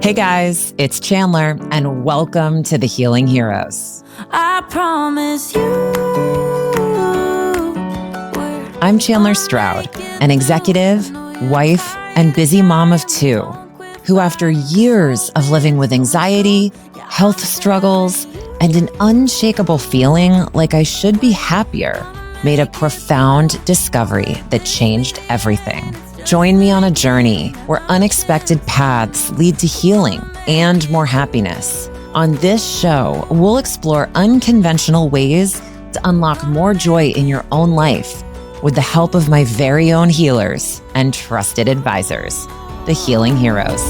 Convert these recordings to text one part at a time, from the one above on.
Hey guys, it's Chandler, and welcome to the Healing Heroes. I promise you. I'm Chandler Stroud, an executive, wife, and busy mom of two, who after years of living with anxiety, health struggles, and an unshakable feeling like I should be happier, made a profound discovery that changed everything. Join me on a journey where unexpected paths lead to healing and more happiness. On this show, we'll explore unconventional ways to unlock more joy in your own life with the help of my very own healers and trusted advisors, the Healing Heroes.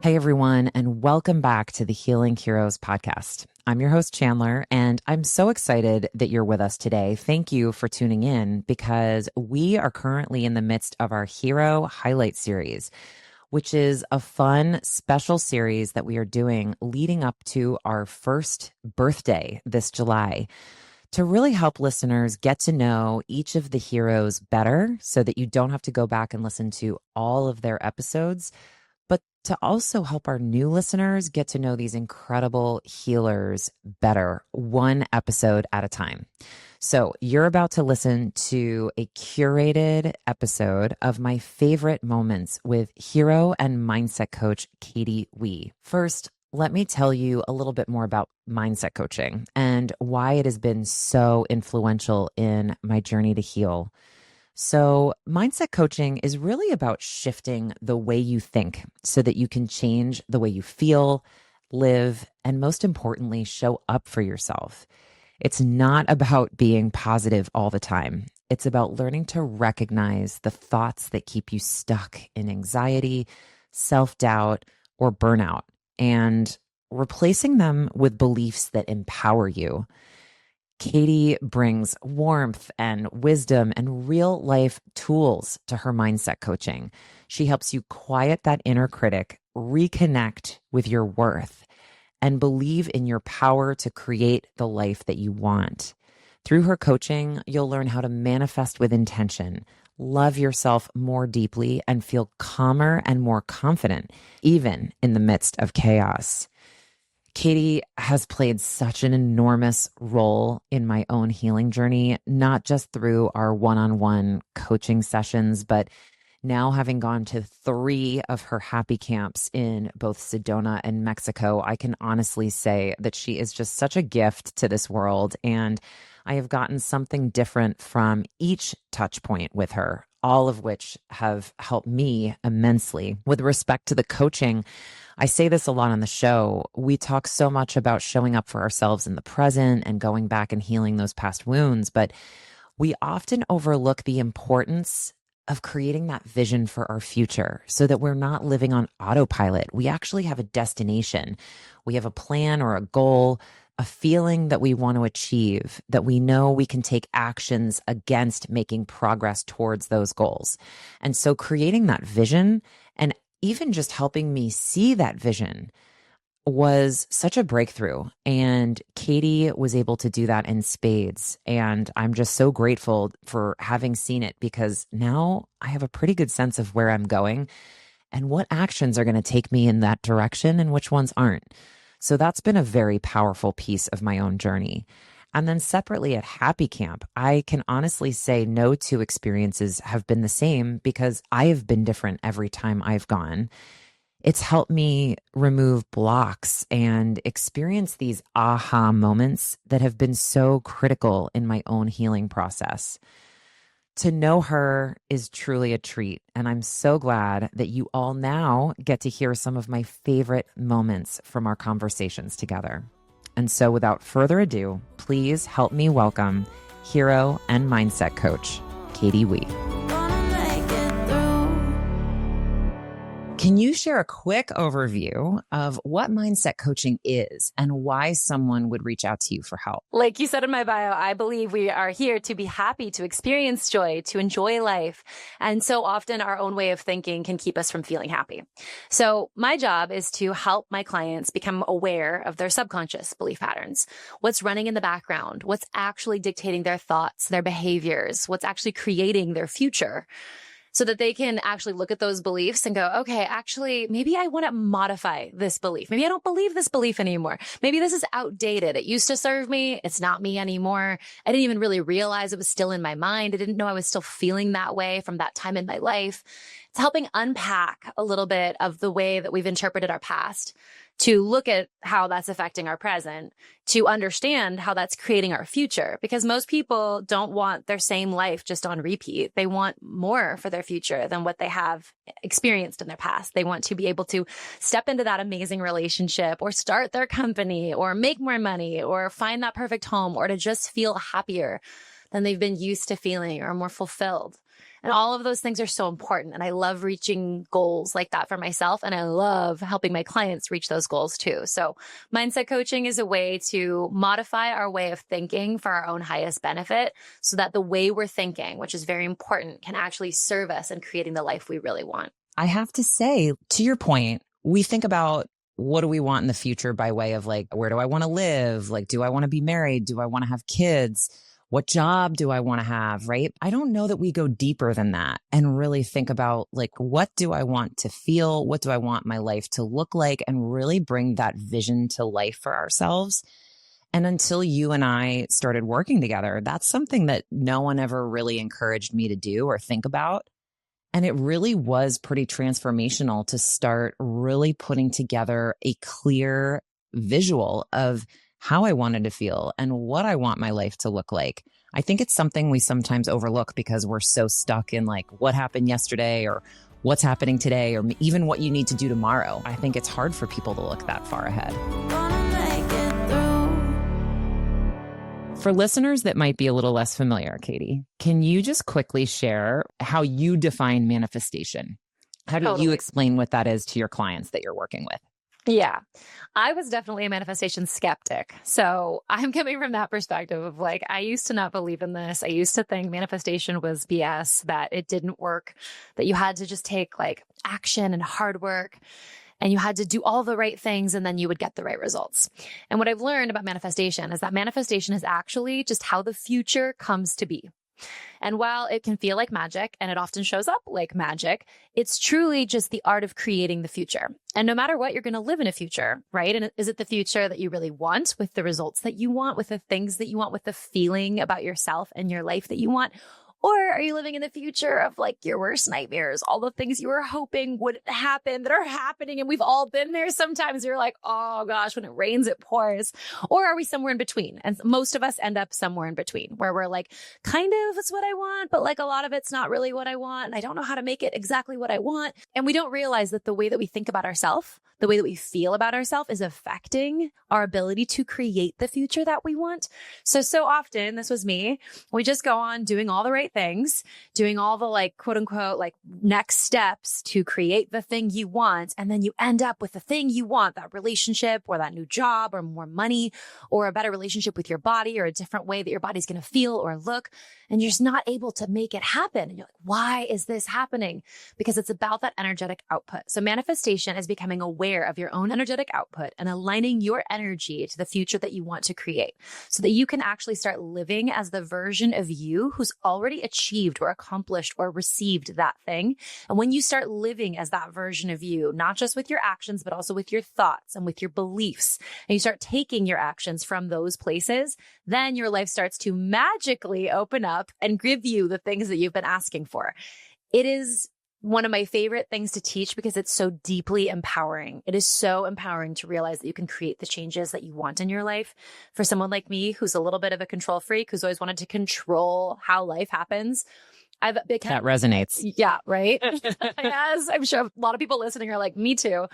Hey everyone, and welcome back to the Healing Heroes podcast. I'm your host, Chandler, and I'm so excited that you're with us today. Thank you for tuning in because we are currently in the midst of our Hero Highlight Series, which is a fun, special series that we are doing leading up to our first birthday this July to really help listeners get to know each of the heroes better so that you don't have to go back and listen to all of their episodes, but to also help our new listeners get to know these incredible healers better, one episode at a time. So you're about to listen to a curated episode of my favorite moments with hero and mindset coach Katie Wee. First, let me tell you a little bit more about mindset coaching and why it has been so influential in my journey to heal. So mindset coaching is really about shifting the way you think so that you can change the way you feel, live, and most importantly, show up for yourself. It's not about being positive all the time. It's about learning to recognize the thoughts that keep you stuck in anxiety, self-doubt, or burnout, and replacing them with beliefs that empower you. Katie brings warmth and wisdom and real life tools to her mindset coaching. She helps you quiet that inner critic, reconnect with your worth, and believe in your power to create the life that you want. Through her coaching, you'll learn how to manifest with intention, love yourself more deeply, and feel calmer and more confident, even in the midst of chaos. Katie has played such an enormous role in my own healing journey, not just through our one-on-one coaching sessions, but now having gone to 3 of her happy camps in both Sedona and Mexico, I can honestly say that she is just such a gift to this world. And I have gotten something different from each touch point with her, all of which have helped me immensely. With respect to the coaching, I say this a lot on the show. We talk so much about showing up for ourselves in the present and going back and healing those past wounds, but we often overlook the importance of creating that vision for our future so that we're not living on autopilot. We actually have a destination. We have a plan or a goal, a feeling that we want to achieve, that we know we can take actions against making progress towards those goals. And so creating that vision and even just helping me see that vision was such a breakthrough. And Katie was able to do that in spades. And I'm just so grateful for having seen it because now I have a pretty good sense of where I'm going and what actions are going to take me in that direction and which ones aren't. So that's been a very powerful piece of my own journey. And then separately at Happy Camp, I can honestly say no 2 experiences have been the same because I have been different every time I've gone. It's helped me remove blocks and experience these aha moments that have been so critical in my own healing process. To know her is truly a treat, and I'm so glad that you all now get to hear some of my favorite moments from our conversations together. And so without further ado, please help me welcome hero and mindset coach, Katie Wee. Can you share a quick overview of what mindset coaching is and why someone would reach out to you for help? Like you said in my bio, I believe we are here to be happy, to experience joy, to enjoy life. And so often our own way of thinking can keep us from feeling happy. So my job is to help my clients become aware of their subconscious belief patterns. What's running in the background? What's actually dictating their thoughts, their behaviors? What's actually creating their future? so that they can actually look at those beliefs and go, okay, actually, maybe I want to modify this belief. Maybe I don't believe this belief anymore. Maybe this is outdated. It used to serve me. It's not me anymore. I didn't even really realize it was still in my mind. I didn't know I was still feeling that way from that time in my life. It's helping unpack a little bit of the way that we've interpreted our past, to look at how that's affecting our present, to understand how that's creating our future. Because most people don't want their same life just on repeat. They want more for their future than what they have experienced in their past. They want to be able to step into that amazing relationship, or start their company, or make more money, or find that perfect home, or to just feel happier than they've been used to feeling, or more fulfilled. And all of those things are so important. And I love reaching goals like that for myself. And I love helping my clients reach those goals too. So mindset coaching is a way to modify our way of thinking for our own highest benefit, so that the way we're thinking, which is very important, can actually serve us in creating the life we really want. I have to say, to your point, we think about what do we want in the future by way of like, where do I want to live? Like, do I want to be married? Do I want to have kids? What job do I want to have, right? I don't know that we go deeper than that and really think about like, what do I want to feel? What do I want my life to look like? And really bring that vision to life for ourselves. And until you and I started working together, that's something that no one ever really encouraged me to do or think about. And it really was pretty transformational to start really putting together a clear visual of how I wanted to feel and what I want my life to look like. I think it's something we sometimes overlook because we're so stuck in like what happened yesterday or what's happening today or even what you need to do tomorrow. I think it's hard for people to look that far ahead. For listeners that might be a little less familiar, Katie, can you just quickly share how you define manifestation? How do you explain what that is to your clients that you're working with? Yeah, I was definitely a manifestation skeptic. So I'm coming from that perspective of like, I used to not believe in this. I used to think manifestation was BS, that it didn't work, that you had to just take like action and hard work, and you had to do all the right things and then you would get the right results. And what I've learned about manifestation is that manifestation is actually just how the future comes to be. And while it can feel like magic, and it often shows up like magic, it's truly just the art of creating the future. And no matter what, you're going to live in a future, right? And is it the future that you really want, with the results that you want, with the things that you want, with the feeling about yourself and your life that you want? Or are you living in the future of like your worst nightmares, all the things you were hoping would happen that are happening? And we've all been there. Sometimes you're like, oh gosh, when it rains, it pours. Or are we somewhere in between? And most of us end up somewhere in between, where we're like, kind of, it's what I want, but like a lot of it's not really what I want. And I don't know how to make it exactly what I want. And we don't realize that the way that we think about ourselves, the way that we feel about ourselves, is affecting our ability to create the future that we want. So often, this was me, we just go on doing all the right things, doing all the like, quote unquote, like next steps to create the thing you want. And then you end up with the thing you want, that relationship or that new job or more money or a better relationship with your body or a different way that your body's going to feel or look. And you're just not able to make it happen. And you're like, why is this happening? Because it's about that energetic output. So manifestation is becoming aware of your own energetic output and aligning your energy to the future that you want to create, so that you can actually start living as the version of you who's already achieved or accomplished or received that thing. And when you start living as that version of you, not just with your actions, but also with your thoughts and with your beliefs, and you start taking your actions from those places, then your life starts to magically open up and give you the things that you've been asking for. It is one of my favorite things to teach because it's so deeply empowering. It is so empowering to realize that you can create the changes that you want in your life. For someone like me, who's a little bit of a control freak, who's always wanted to control how life happens, that resonates. Yeah, right? Yes, I'm sure a lot of people listening are like, me too.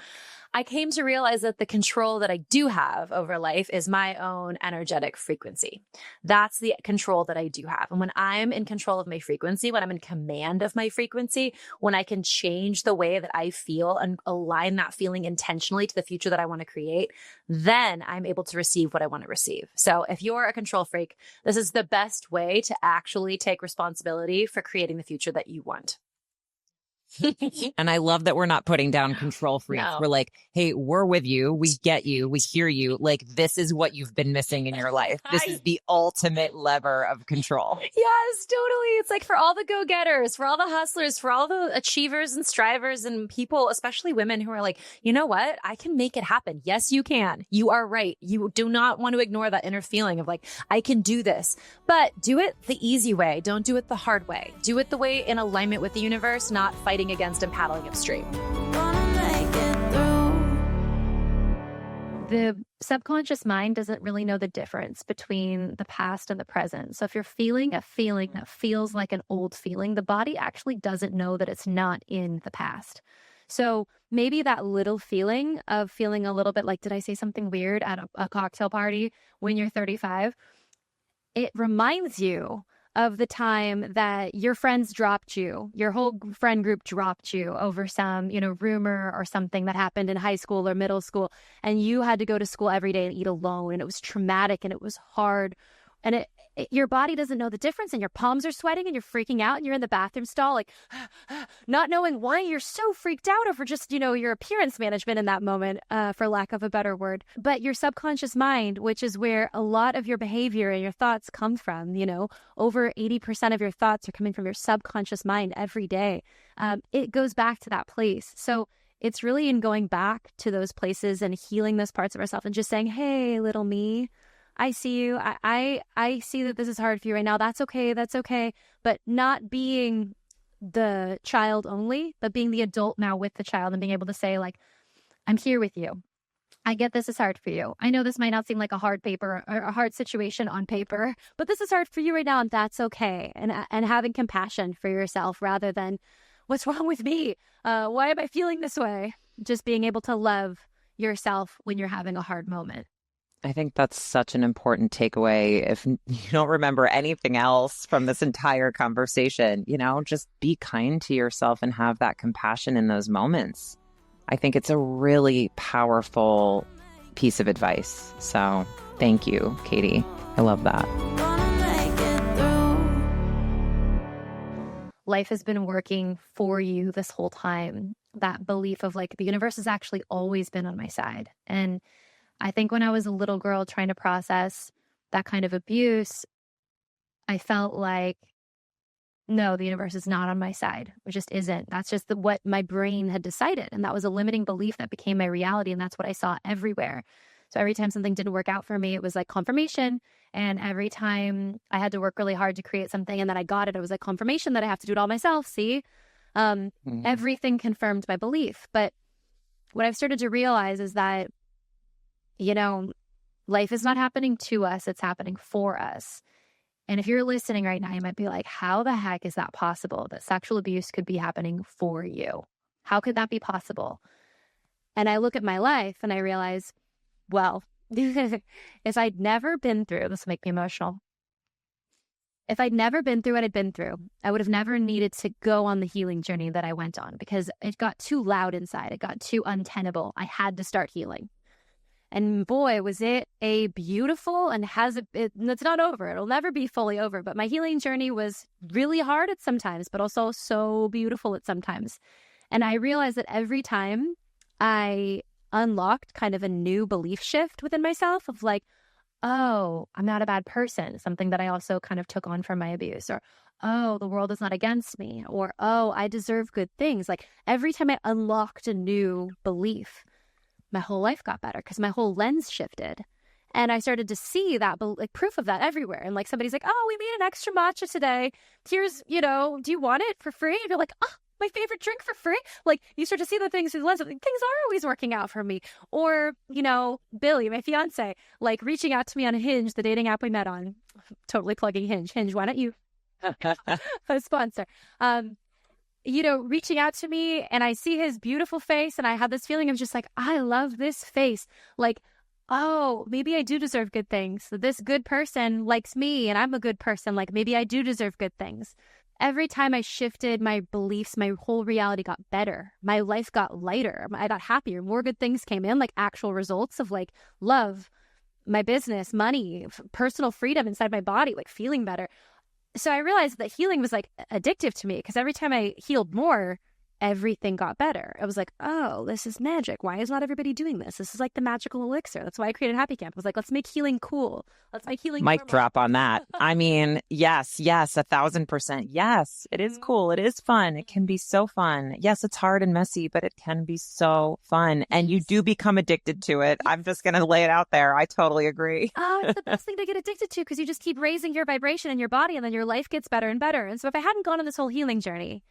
I came to realize that the control that I do have over life is my own energetic frequency. That's the control that I do have. And when I'm in control of my frequency, when I'm in command of my frequency, when I can change the way that I feel and align that feeling intentionally to the future that I want to create, then I'm able to receive what I want to receive. So if you're a control freak, this is the best way to actually take responsibility for creating the future that you want. And I love that we're not putting down control freaks. No. We're like, hey, we're with you. We get you. We hear you. Like, this is what you've been missing in your life. This is the ultimate lever of control. Yes, totally. It's like for all the go-getters, for all the hustlers, for all the achievers and strivers and people, especially women who are like, you know what? I can make it happen. Yes, you can. You are right. You do not want to ignore that inner feeling of like, I can do this, but do it the easy way. Don't do it the hard way. Do it the way in alignment with the universe, not fighting against and paddling upstream. The subconscious mind doesn't really know the difference between the past and the present. So if you're feeling a feeling that feels like an old feeling, the body actually doesn't know that it's not in the past. So maybe that little feeling of feeling a little bit like, did I say something weird at a cocktail party when you're 35? It reminds you of the time that your friends dropped you, your whole friend group dropped you over some, rumor or something that happened in high school or middle school, and you had to go to school every day and eat alone, and it was traumatic and it was hard, and your body doesn't know the difference, and your palms are sweating and you're freaking out and you're in the bathroom stall, like not knowing why you're so freaked out over just, your appearance management in that moment, for lack of a better word. But your subconscious mind, which is where a lot of your behavior and your thoughts come from, over 80% of your thoughts are coming from your subconscious mind every day. It goes back to that place. So it's really in going back to those places and healing those parts of ourselves and just saying, hey, little me, I see you. I see that this is hard for you right now. That's okay. That's okay. But not being the child only, but being the adult now with the child and being able to say, like, I'm here with you. I get this is hard for you. I know this might not seem like a hard paper or a hard situation on paper, but this is hard for you right now, and that's okay. And having compassion for yourself rather than, what's wrong with me? Why am I feeling this way? Just being able to love yourself when you're having a hard moment. I think that's such an important takeaway. If you don't remember anything else from this entire conversation, just be kind to yourself and have that compassion in those moments. I think it's a really powerful piece of advice. So thank you, Katie. I love that. Life has been working for you this whole time. That belief of like, the universe has actually always been on my side. And I think when I was a little girl trying to process that kind of abuse, I felt like, no, the universe is not on my side. It just isn't. That's just what my brain had decided. And that was a limiting belief that became my reality. And that's what I saw everywhere. So every time something didn't work out for me, it was like confirmation. And every time I had to work really hard to create something and then I got it, it was like confirmation that I have to do it all myself. See, everything confirmed my belief. But what I've started to realize is that, life is not happening to us. It's happening for us. And if you're listening right now, you might be like, how the heck is that possible that sexual abuse could be happening for you? How could that be possible? And I look at my life and I realize, well, if I'd never been through, this will make me emotional. If I'd never been through what I'd been through, I would have never needed to go on the healing journey that I went on because it got too loud inside. It got too untenable. I had to start healing. And boy, was it a beautiful and it's not over. It'll never be fully over. But my healing journey was really hard at sometimes, but also so beautiful at sometimes. And I realized that every time I unlocked kind of a new belief shift within myself of like, oh, I'm not a bad person. Something that I also kind of took on from my abuse. Or, oh, the world is not against me. Or, oh, I deserve good things. Like every time I unlocked a new belief, my whole life got better because my whole lens shifted. And I started to see that, like proof of that everywhere. And like somebody's like, oh, we made an extra matcha today. Here's, do you want it for free? And you're like, oh, my favorite drink for free. Like you start to see the things through the lens of like, things are always working out for me. Or, Billy, my fiance, like reaching out to me on Hinge, the dating app we met on. Totally plugging Hinge. Hinge, why don't you a sponsor? Reaching out to me and I see his beautiful face and I have this feeling of just like, I love this face. Like, oh, maybe I do deserve good things. This good person likes me and I'm a good person. Like maybe I do deserve good things. Every time I shifted my beliefs, my whole reality got better. My life got lighter. I got happier. More good things came in, like actual results of like love, my business, money, personal freedom inside my body, like feeling better. So I realized that healing was like addictive to me because every time I healed more, everything got better. I was like, oh, this is magic. Why is not everybody doing this? This is like the magical elixir. That's why I created Happy Camp. I was like, let's make healing cool. Let's make healing Mic normal. drop on that. I mean, yes, 1,000%. Yes, it is cool. It is fun. It can be so fun. Yes, it's hard and messy, but it can be so fun. And you do become addicted to it. I'm just going to lay it out there. I totally agree. Oh, it's the best thing to get addicted to because you just keep raising your vibration in your body and then your life gets better and better. And so if I hadn't gone on this whole healing journey,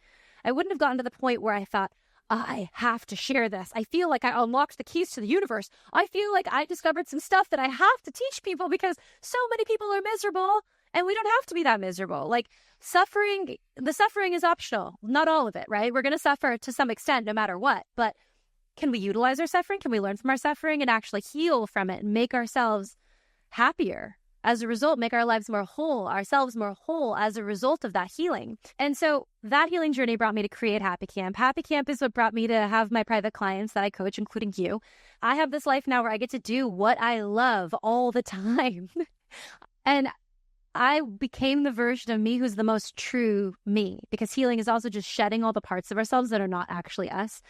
I wouldn't have gotten to the point where I thought, I have to share this. I feel like I unlocked the keys to the universe. I feel like I discovered some stuff that I have to teach people because so many people are miserable and we don't have to be that miserable. Like the suffering is optional. Not all of it, right? We're going to suffer to some extent no matter what. But can we utilize our suffering? Can we learn from our suffering and actually heal from it and make ourselves happier? As a result, make our lives more whole, ourselves more whole as a result of that healing. And so that healing journey brought me to create Happy Camp. Happy Camp is what brought me to have my private clients that I coach, including you. I have this life now where I get to do what I love all the time. And I became the version of me who's the most true me, because healing is also just shedding all the parts of ourselves that are not actually us.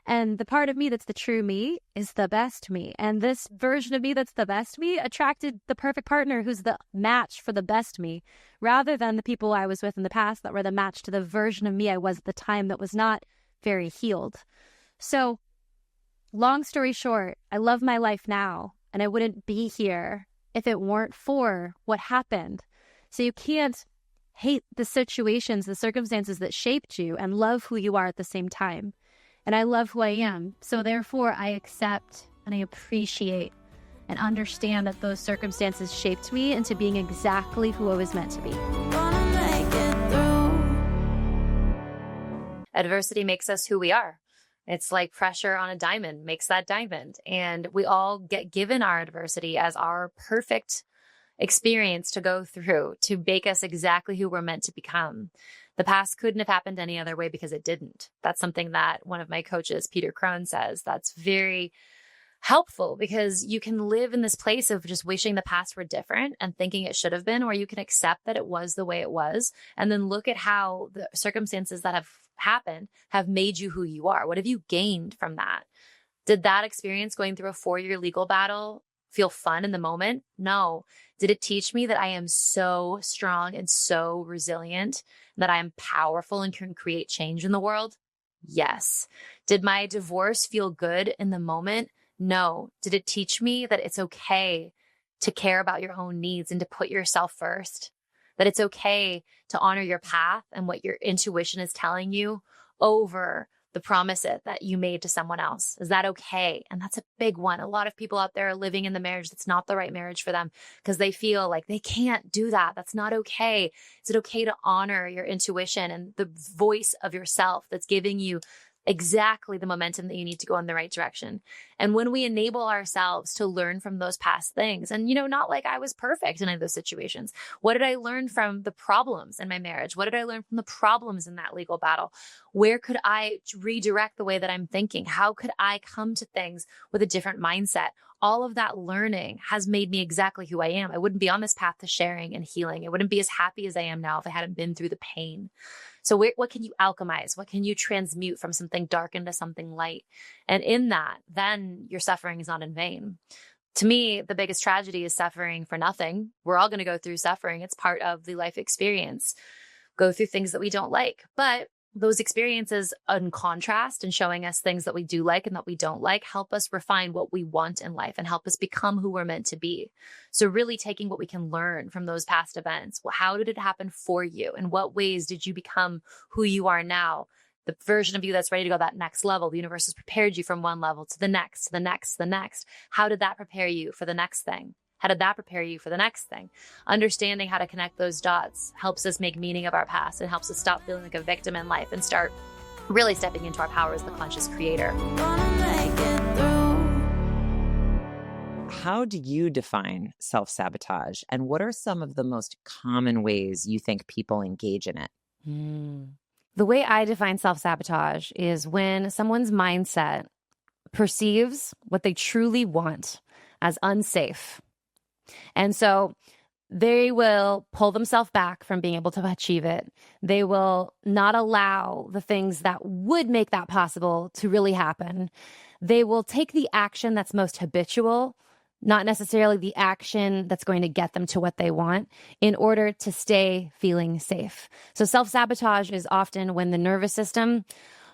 And the part of me that's the true me is the best me. And this version of me that's the best me attracted the perfect partner who's the match for the best me, rather than the people I was with in the past that were the match to the version of me I was at the time that was not very healed. So, long story short, I love my life now, and I wouldn't be here if it weren't for what happened. So you can't hate the situations, the circumstances that shaped you, and love who you are at the same time. And I love who I am. So therefore, I accept and I appreciate and understand that those circumstances shaped me into being exactly who I was meant to be. Adversity makes us who we are. It's like pressure on a diamond makes that diamond. And we all get given our adversity as our perfect experience to go through to make us exactly who we're meant to become. The past couldn't have happened any other way because it didn't. That's something that one of my coaches, Peter Crone, says. That's very helpful because you can live in this place of just wishing the past were different and thinking it should have been, or you can accept that it was the way it was and then look at how the circumstances that have happened have made you who you are. What have you gained from that? Did that experience going through a 4-year legal battle feel fun in the moment? No. Did it teach me that I am so strong and so resilient, that I am powerful and can create change in the world? Yes. Did my divorce feel good in the moment? No. Did it teach me that it's okay to care about your own needs and to put yourself first? That it's okay to honor your path and what your intuition is telling you over the promises that you made to someone else? Is that okay? And that's a big one. A lot of people out there are living in the marriage that's not the right marriage for them because they feel like they can't do that. That's not okay. Is it okay to honor your intuition and the voice of yourself that's giving you exactly the momentum that you need to go in the right direction? And when we enable ourselves to learn from those past things, and, not like I was perfect in any of those situations. What did I learn from the problems in my marriage? What did I learn from the problems in that legal battle? Where could I redirect the way that I'm thinking? How could I come to things with a different mindset? All of that learning has made me exactly who I am. I wouldn't be on this path to sharing and healing. I wouldn't be as happy as I am now if I hadn't been through the pain. So what can you alchemize? What can you transmute from something dark into something light? And in that, then your suffering is not in vain. To me, the biggest tragedy is suffering for nothing. We're all going to go through suffering. It's part of the life experience. Go through things that we don't like. But those experiences, in contrast and showing us things that we do like and that we don't like, help us refine what we want in life and help us become who we're meant to be. So really taking what we can learn from those past events. Well, how did it happen for you? In what ways did you become who you are now? The version of you that's ready to go that next level. The universe has prepared you from one level to the next, to the next, to the next. How did that prepare you for the next thing? How did that prepare you for the next thing? Understanding how to connect those dots helps us make meaning of our past and helps us stop feeling like a victim in life and start really stepping into our power as the conscious creator. How do you define self-sabotage? And what are some of the most common ways you think people engage in it? The way I define self-sabotage is when someone's mindset perceives what they truly want as unsafe. And so they will pull themselves back from being able to achieve it. They will not allow the things that would make that possible to really happen. They will take the action that's most habitual, not necessarily the action that's going to get them to what they want, in order to stay feeling safe. So self-sabotage is often when the nervous system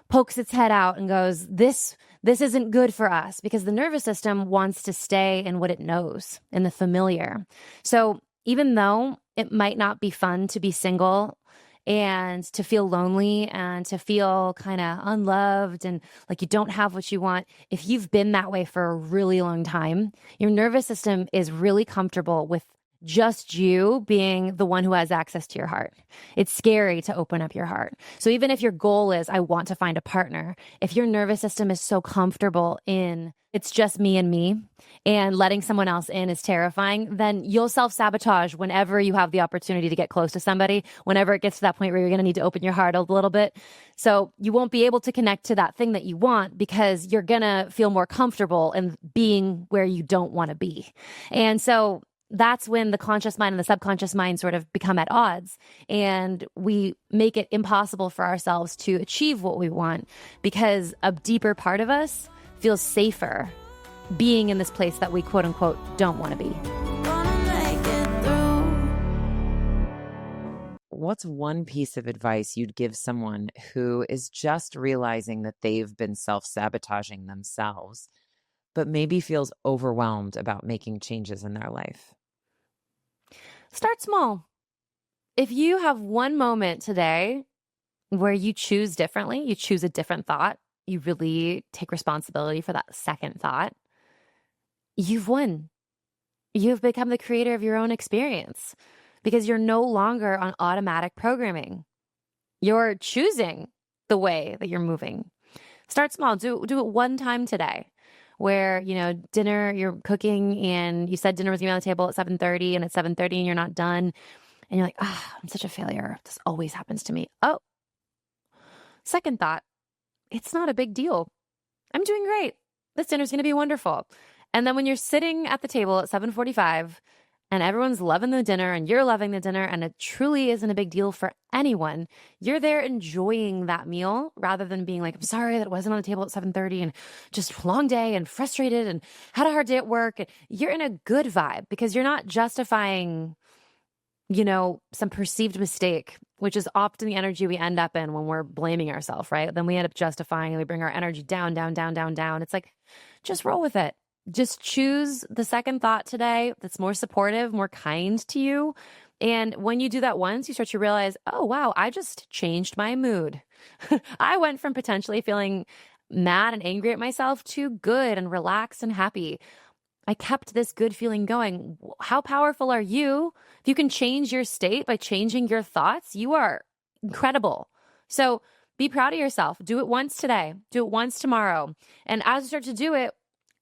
pokes its head out and goes, this isn't good for us, because the nervous system wants to stay in what it knows, in the familiar. So even though it might not be fun to be single and to feel lonely and to feel kind of unloved and like you don't have what you want, if you've been that way for a really long time, your nervous system is really comfortable with just you being the one who has access to your heart. It's scary to open up your heart. So even if your goal is, I want to find a partner, if your nervous system is so comfortable in it's just me and letting someone else in is terrifying, then you'll self-sabotage whenever you have the opportunity to get close to somebody, whenever it gets to that point where you're going to need to open your heart a little bit. So you won't be able to connect to that thing that you want because you're going to feel more comfortable in being where you don't want to be. And so that's when the conscious mind and the subconscious mind sort of become at odds, and we make it impossible for ourselves to achieve what we want because a deeper part of us feels safer being in this place that we quote unquote don't want to be. What's one piece of advice you'd give someone who is just realizing that they've been self-sabotaging themselves, but maybe feels overwhelmed about making changes in their life? Start small. If you have one moment today where you choose differently, you choose a different thought, you really take responsibility for that second thought, you've won. You've become the creator of your own experience because you're no longer on automatic programming. You're choosing the way that you're moving. Start small. Do it one time today where, dinner, you're cooking and you said dinner was going to be on the table at 7:30 and it's 7:30 and you're not done. And you're like, I'm such a failure. This always happens to me. Oh, second thought, it's not a big deal. I'm doing great. This dinner's going to be wonderful. And then when you're sitting at the table at 7:45 and everyone's loving the dinner and you're loving the dinner and it truly isn't a big deal for anyone, you're there enjoying that meal rather than being like, I'm sorry that it wasn't on the table at 7:30 and just a long day and frustrated and had a hard day at work. You're in a good vibe because you're not justifying, some perceived mistake, which is often the energy we end up in when we're blaming ourselves, right? Then we end up justifying and we bring our energy down, down, down, down, down. It's like, just roll with it. Just choose the second thought today that's more supportive, more kind to you. And when you do that once, you start to realize, oh, wow, I just changed my mood. I went from potentially feeling mad and angry at myself to good and relaxed and happy. I kept this good feeling going. How powerful are you? If you can change your state by changing your thoughts, you are incredible. So be proud of yourself. Do it once today. Do it once tomorrow. And as you start to do it,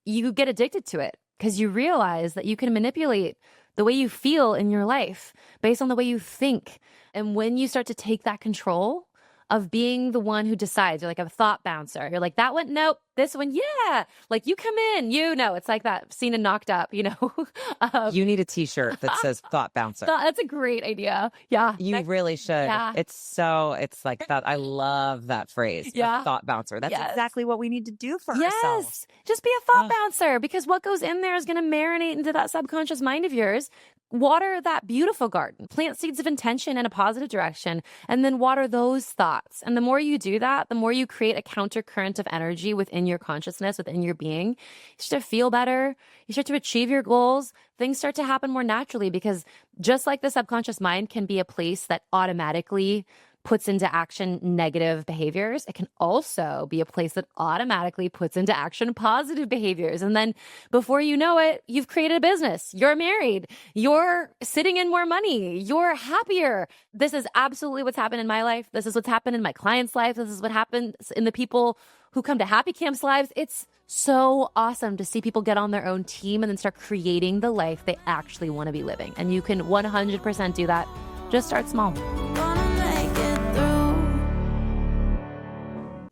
you get addicted to it because you realize that you can manipulate the way you feel in your life based on the way you think. And when you start to take that control of being the one who decides, you're like a thought bouncer. You're like, that one, nope. This one, yeah. Like you come in, it's like that scene in Knocked Up, You need a t-shirt that says thought bouncer. That's a great idea. Yeah. You really should. Yeah. It's like that. I love that phrase. Yeah. A thought bouncer. That's exactly what we need to do for yes. ourselves. Just be a thought bouncer because what goes in there is going to marinate into that subconscious mind of yours. Water that beautiful garden, plant seeds of intention in a positive direction, and then water those thoughts. And the more you do that, the more you create a countercurrent of energy within your consciousness, within your being. You start to feel better. You start to achieve your goals. Things start to happen more naturally because just like the subconscious mind can be a place that automatically puts into action negative behaviors, it can also be a place that automatically puts into action positive behaviors. And then before you know it, you've created a business. You're married. You're sitting in more money. You're happier. This is absolutely what's happened in my life. This is what's happened in my clients' life. This is what happens in the people who come to Happy Camp's lives. It's so awesome to see people get on their own team and then start creating the life they actually want to be living. And you can 100% do that. Just start small.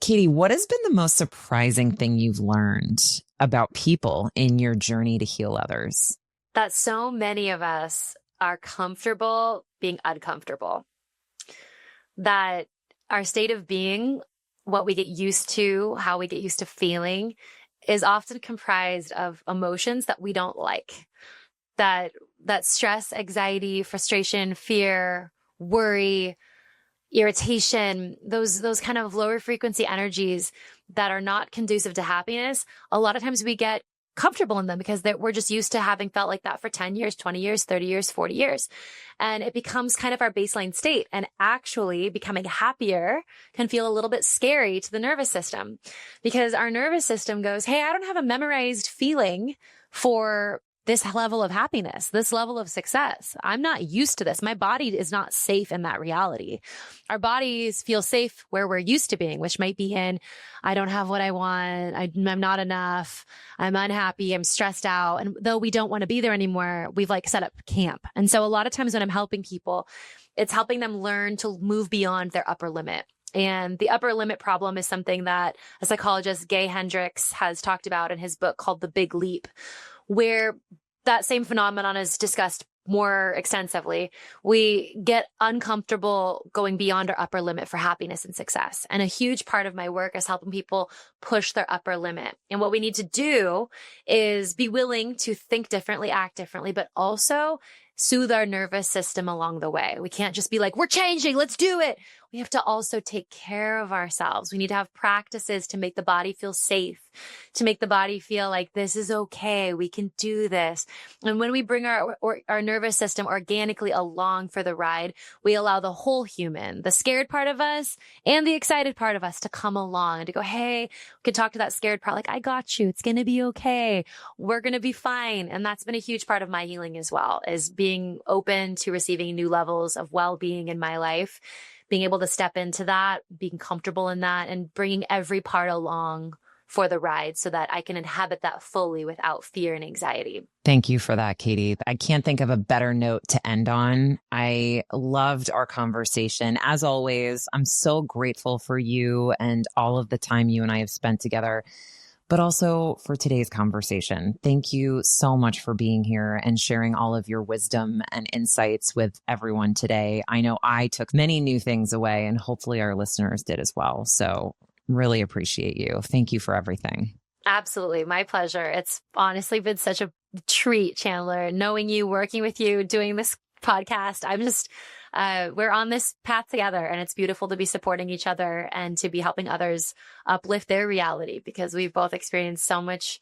Katie, what has been the most surprising thing you've learned about people in your journey to heal others? That so many of us are comfortable being uncomfortable. That our state of being, what we get used to, how we get used to feeling, is often comprised of emotions that we don't like. That stress, anxiety, frustration, fear, worry, irritation, those kind of lower frequency energies that are not conducive to happiness, a lot of times we get comfortable in them because we're just used to having felt like that for 10 years, 20 years, 30 years, 40 years. And it becomes kind of our baseline state. And actually becoming happier can feel a little bit scary to the nervous system, because our nervous system goes, hey, I don't have a memorized feeling for this level of happiness, this level of success. I'm not used to this. My body is not safe in that reality. Our bodies feel safe where we're used to being, which might be in, I don't have what I want. I'm not enough. I'm unhappy. I'm stressed out. And though we don't want to be there anymore, we've like set up camp. And so a lot of times when I'm helping people, it's helping them learn to move beyond their upper limit. And the upper limit problem is something that a psychologist, Gay Hendricks, has talked about in his book called The Big Leap, where that same phenomenon is discussed more extensively. We get uncomfortable going beyond our upper limit for happiness and success. And a huge part of my work is helping people push their upper limit. And what we need to do is be willing to think differently, act differently, but also soothe our nervous system along the way. We can't just be like, we're changing, let's do it. We have to also take care of ourselves. We need to have practices to make the body feel safe, to make the body feel like this is okay. We can do this. And when we bring our nervous system organically along for the ride, we allow the whole human, the scared part of us and the excited part of us, to come along and to go, hey, we can talk to that scared part like, I got you. It's going to be okay. We're going to be fine. And that's been a huge part of my healing as well, is being open to receiving new levels of well-being in my life, being able to step into that, being comfortable in that, and bringing every part along for the ride so that I can inhabit that fully without fear and anxiety. Thank you for that, Katie. I can't think of a better note to end on. I loved our conversation. As always, I'm so grateful for you and all of the time you and I have spent together, but also for today's conversation. Thank you so much for being here and sharing all of your wisdom and insights with everyone today. I know I took many new things away, and hopefully our listeners did as well. So really appreciate you. Thank you for everything. Absolutely. My pleasure. It's honestly been such a treat, Chandler, knowing you, working with you, doing this podcast. I'm just, we're on this path together, and it's beautiful to be supporting each other and to be helping others uplift their reality, because we've both experienced so much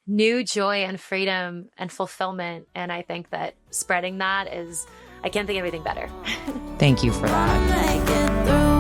new joy and freedom and fulfillment. And I think that spreading that is, I can't think of anything better. Thank you for that.